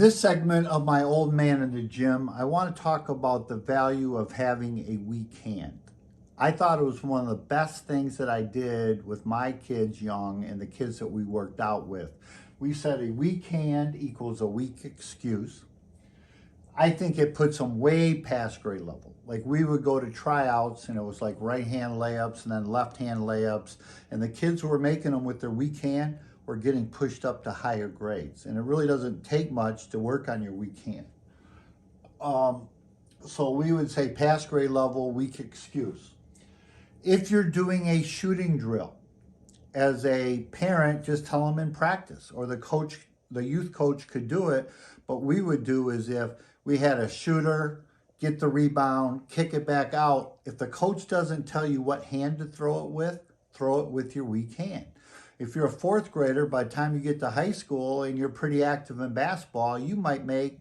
This segment of my old man in the gym, I want to talk about the value of having a weak hand. I thought it was one of the best things that I did with my kids young and the kids that we worked out with. We said a weak hand equals a weak excuse. I think it puts them way past grade level. Like we would go to tryouts and it was like right hand layups and then left hand layups. And the kids who were making them with their weak hand were getting pushed up to higher grades. And it really doesn't take much to work on your weak hand. So we would say past grade level, weak excuse. If you're doing a shooting drill, as a parent, just tell them in practice, or the coach, the youth coach could do it. But we would do is if we had a shooter get the rebound, kick it back out. If the coach doesn't tell you what hand to throw it with your weak hand. If you're a fourth grader, by the time you get to high school and you're pretty active in basketball, you might make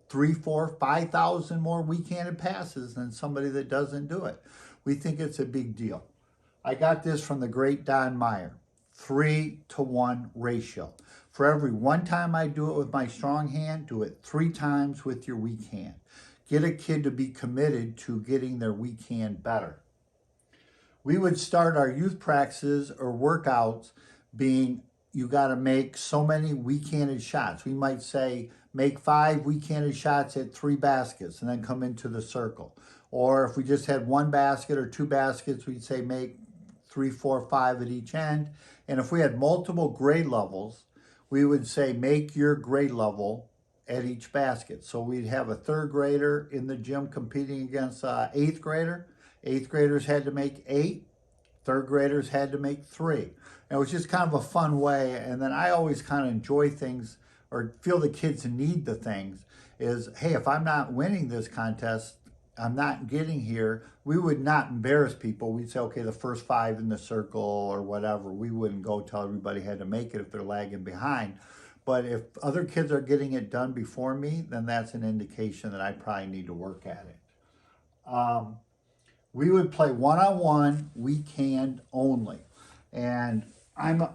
3, 4, 5,000 more weak-handed passes than somebody that doesn't do it. We think it's a big deal. I got this from the great Don Meyer, 3-to-1 ratio. For every one time I do it with my strong hand, do it 3 times with your weak hand. Get a kid to be committed to getting their weak hand better. We would start our youth practices or workouts being, you got to make so many weak-handed shots. We might say, make 5 weak-handed shots at 3 baskets and then come into the circle. Or if we just had 1 basket or 2 baskets, we'd say make 3, 4, 5 at each end. And if we had multiple grade levels, we would say make your grade level at each basket. So we'd have a 3rd grader in the gym competing against an 8th grader. 8th graders had to make 8. 3rd graders had to make 3. And it was just kind of a fun way. And then I always kind of enjoy things or feel the kids need the things is, hey, if I'm not winning this contest, I'm not getting here. We would not embarrass people. We'd say, okay, the first 5 in the circle or whatever. We wouldn't go tell everybody had to make it if they're lagging behind. But if other kids are getting it done before me, then that's an indication that I probably need to work at it. We would play one-on-one, weak hand only. And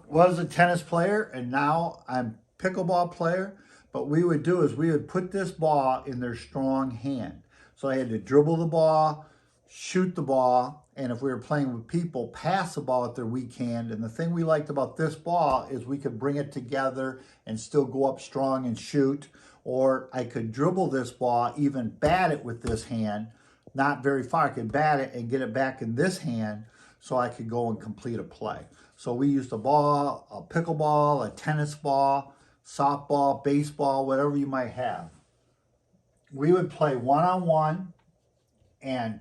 was a tennis player and now I'm pickleball player. But we would do is we would put this ball in their strong hand. So I had to dribble the ball, shoot the ball, and if we were playing with people, pass the ball with their weak hand. And the thing we liked about this ball is we could bring it together and still go up strong and shoot. Or I could dribble this ball, even bat it with this hand, not very far. I could bat it and get it back in this hand so I could go and complete a play. So we used a ball, a pickleball, a tennis ball, softball, baseball, whatever you might have. We would play one-on-one and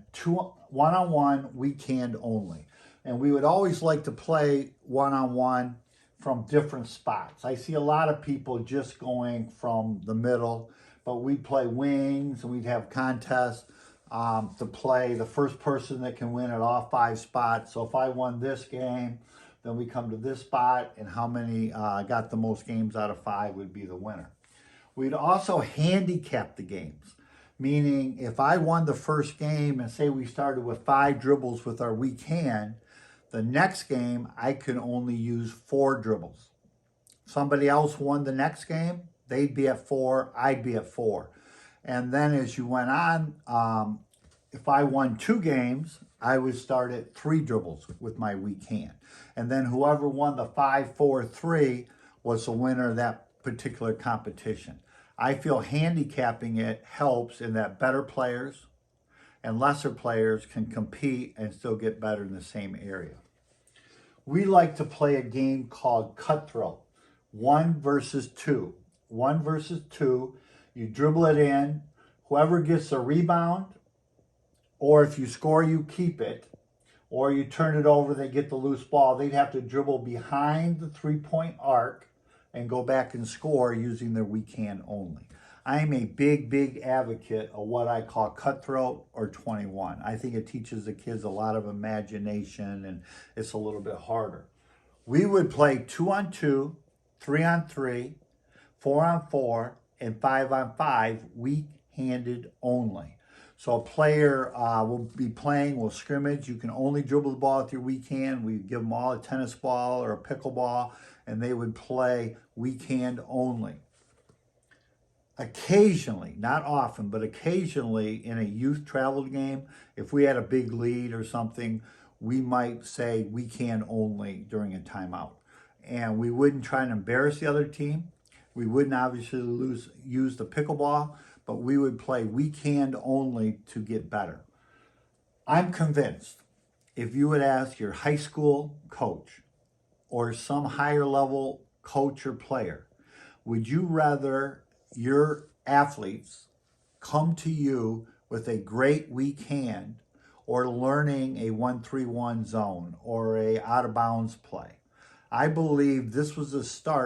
one-on-one, weak hand only. And we would always like to play one-on-one from different spots. I see a lot of people just going from the middle, but we'd play wings and we'd have contests to play the first person that can win at all 5 spots. So if I won this game, then we come to this spot, and how many got the most games out of 5 would be the winner. We'd also handicap the games, meaning if I won the first game and say we started with 5 dribbles with our weak hand, the next game I can only use 4 dribbles. Somebody else won the next game, they'd be at 4, I'd be at 4. And then as you went on, if I won 2 games, I would start at 3 dribbles with my weak hand. And then whoever won the 5, 4, 3 was the winner of that particular competition. I feel handicapping it helps in that better players and lesser players can compete and still get better in the same area. We like to play a game called cutthroat, 1 versus 2. 1 versus 2, you dribble it in, whoever gets the rebound, or if you score, you keep it, or you turn it over, they get the loose ball. They'd have to dribble behind the 3-point arc and go back and score using their weak hand only. I'm a big advocate of what I call cutthroat or 21. I think it teaches the kids a lot of imagination and it's a little bit harder. We would play 2-on-2, 3-on-3, 4-on-4, and 5-on-5, weak-handed only. So a player will be playing, will scrimmage. You can only dribble the ball with your weak hand. We give them all a tennis ball or a pickleball, and they would play weak hand only. occasionally, not often, but occasionally in a youth travel game, if we had a big lead or something, we might say we can only during a timeout. And we wouldn't try and embarrass the other team. We wouldn't obviously use the pickleball, but we would play we can only to get better. I'm convinced if you would ask your high school coach or some higher level coach or player, would you rather your athletes come to you with a great weak hand or learning a 1-3-1 zone or a out of bounds play? I believe this was the start